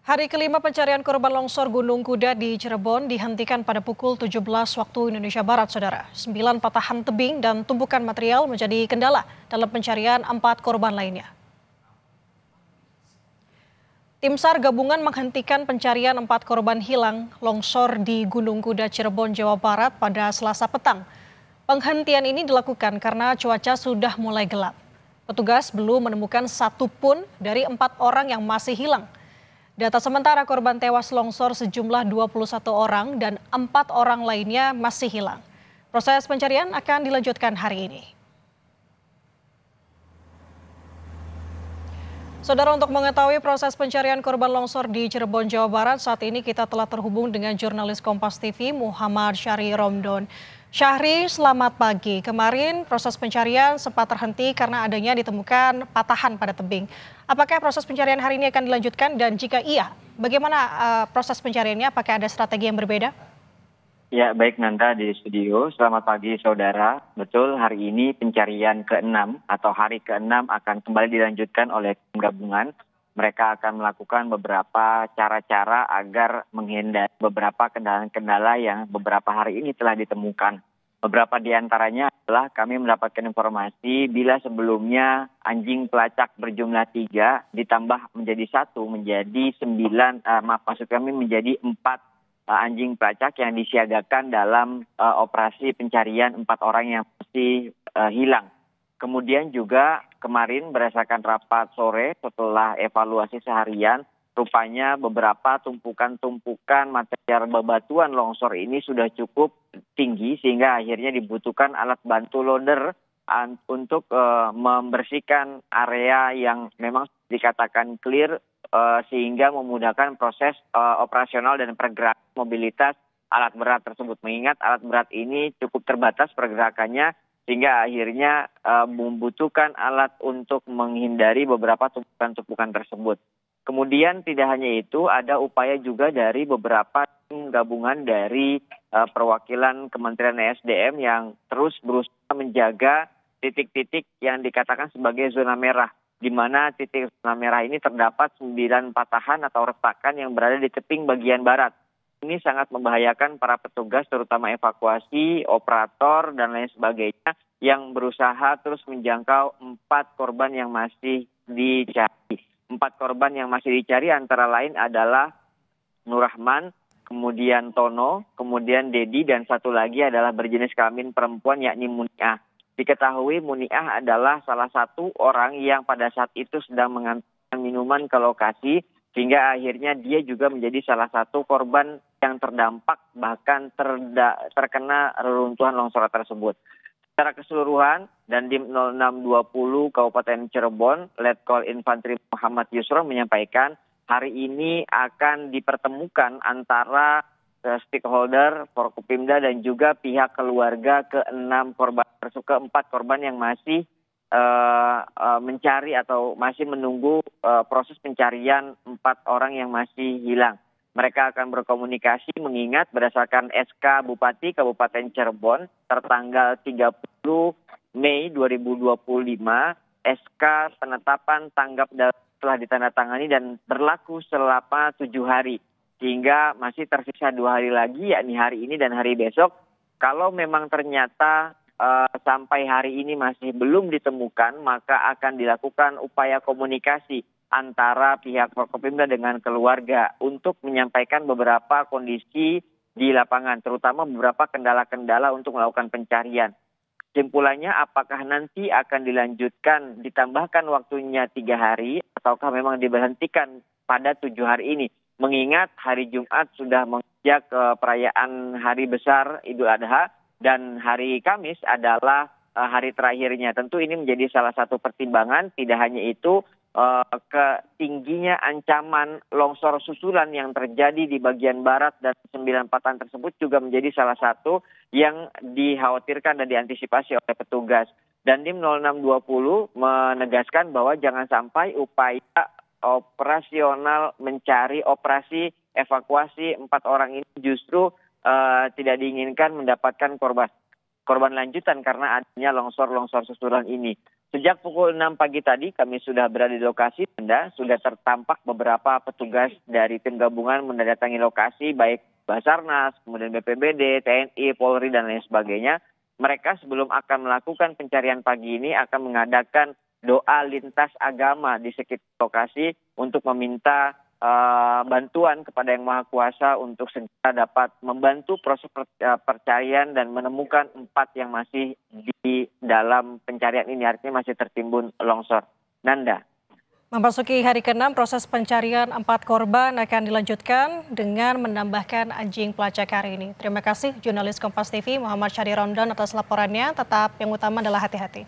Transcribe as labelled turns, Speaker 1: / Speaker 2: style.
Speaker 1: Hari kelima pencarian korban longsor Gunung Kuda di Cirebon dihentikan pada pukul 17 waktu Indonesia Barat, Saudara. 9 patahan tebing dan tumpukan material menjadi kendala dalam pencarian 4 korban lainnya. Tim SAR gabungan menghentikan pencarian 4 korban hilang longsor di Gunung Kuda Cirebon, Jawa Barat pada Selasa petang. Penghentian ini dilakukan karena cuaca sudah mulai gelap. Petugas belum menemukan satu pun dari 4 orang yang masih hilang. Data sementara korban tewas longsor sejumlah 21 orang dan 4 orang lainnya masih hilang. Proses pencarian akan dilanjutkan hari ini. Saudara, untuk mengetahui proses pencarian korban longsor di Cirebon, Jawa Barat, saat ini kita telah terhubung dengan jurnalis Kompas TV Muhammad Syahri Romdon. Syahri, selamat pagi. Kemarin proses pencarian sempat terhenti karena adanya ditemukan patahan pada tebing. Apakah proses pencarian hari ini akan dilanjutkan dan jika iya, bagaimana proses pencariannya? Apakah ada strategi yang berbeda?
Speaker 2: Ya, baik Nanda di studio. Selamat pagi saudara. Betul, hari ini pencarian ke-6 atau hari ke-6 akan kembali dilanjutkan oleh tim gabungan. Mereka akan melakukan beberapa cara-cara agar menghindari beberapa kendala-kendala yang beberapa hari ini telah ditemukan. Beberapa di antaranya adalah kami mendapatkan informasi bila sebelumnya anjing pelacak berjumlah 3 ditambah menjadi 1 menjadi 9, maksud kami menjadi 4 anjing pelacak yang disiagakan dalam operasi pencarian 4 orang yang masih hilang. Kemudian juga kemarin berdasarkan rapat sore setelah evaluasi seharian, rupanya beberapa tumpukan-tumpukan material bebatuan longsor ini sudah cukup tinggi sehingga akhirnya dibutuhkan alat bantu loader untuk membersihkan area yang memang dikatakan clear sehingga memudahkan proses operasional dan pergerakan mobilitas alat berat tersebut. Mengingat alat berat ini cukup terbatas pergerakannya sehingga akhirnya membutuhkan alat untuk menghindari beberapa tumpukan-tumpukan tersebut. Kemudian tidak hanya itu, ada upaya juga dari beberapa tim gabungan dari perwakilan Kementerian ESDM yang terus berusaha menjaga titik-titik yang dikatakan sebagai zona merah, di mana titik zona merah ini terdapat 9 patahan atau retakan yang berada di tebing bagian barat. Ini sangat membahayakan para petugas, terutama evakuasi, operator, dan lain sebagainya, yang berusaha terus menjangkau 4 korban yang masih dicari. 4 korban yang masih dicari antara lain adalah Nur Rahman, kemudian Tono, kemudian Dedi, dan satu lagi adalah berjenis kelamin perempuan yakni Muniah. Diketahui Muniah adalah salah satu orang yang pada saat itu sedang mengantarkan minuman ke lokasi, sehingga akhirnya dia juga menjadi salah satu korban yang terdampak bahkan terkena reruntuhan longsor tersebut. Secara keseluruhan, Dandim 0620 Kabupaten Cirebon, Letkol Infantri Muhammad Yusro menyampaikan hari ini akan dipertemukan antara stakeholder, Forkopimda dan juga pihak keluarga ke-6 korban, ke-4 korban yang masih mencari atau masih menunggu proses pencarian 4 orang yang masih hilang. Mereka akan berkomunikasi mengingat berdasarkan SK Bupati Kabupaten Cirebon tertanggal 30 Mei 2025, SK penetapan tanggap darurat telah ditandatangani dan berlaku selama 7 hari. Sehingga masih tersisa 2 hari lagi, yakni hari ini dan hari besok. Kalau memang ternyata sampai hari ini masih belum ditemukan, maka akan dilakukan upaya komunikasi antara pihak Forkopimda dengan keluarga untuk menyampaikan beberapa kondisi di lapangan, terutama beberapa kendala-kendala untuk melakukan pencarian. Kesimpulannya, apakah nanti akan dilanjutkan, ditambahkan waktunya 3 hari, ataukah memang diberhentikan pada 7 hari ini? Mengingat hari Jumat sudah menginjak perayaan hari besar Idul Adha, dan hari Kamis adalah hari terakhirnya. Tentu ini menjadi salah satu pertimbangan. Tidak hanya itu, ketingginya ancaman longsor susulan yang terjadi di bagian barat dan 9 patahan tersebut juga menjadi salah satu yang dikhawatirkan dan diantisipasi oleh petugas. Dandim 0620 menegaskan bahwa jangan sampai upaya operasional mencari operasi evakuasi 4 orang ini justru tidak diinginkan mendapatkan korban lanjutan karena adanya longsor-longsor susulan ini. Sejak pukul 6 pagi tadi kami sudah berada di lokasi, Nanda. Sudah tertampak beberapa petugas dari tim gabungan mendatangi lokasi, baik Basarnas, kemudian BPBD, TNI, Polri, dan lain sebagainya. Mereka sebelum akan melakukan pencarian pagi ini akan mengadakan doa lintas agama di sekitar lokasi untuk meminta bantuan kepada Yang Maha Kuasa untuk segera dapat membantu proses pencarian dan menemukan 4 yang masih di dalam pencarian ini, artinya masih tertimbun longsor. Nanda.
Speaker 1: Memasuki hari ke-6, proses pencarian 4 korban akan dilanjutkan dengan menambahkan anjing pelacak hari ini. Terima kasih jurnalis Kompas TV Muhammad Syahri Romdan atas laporannya. Tetap yang utama adalah hati-hati.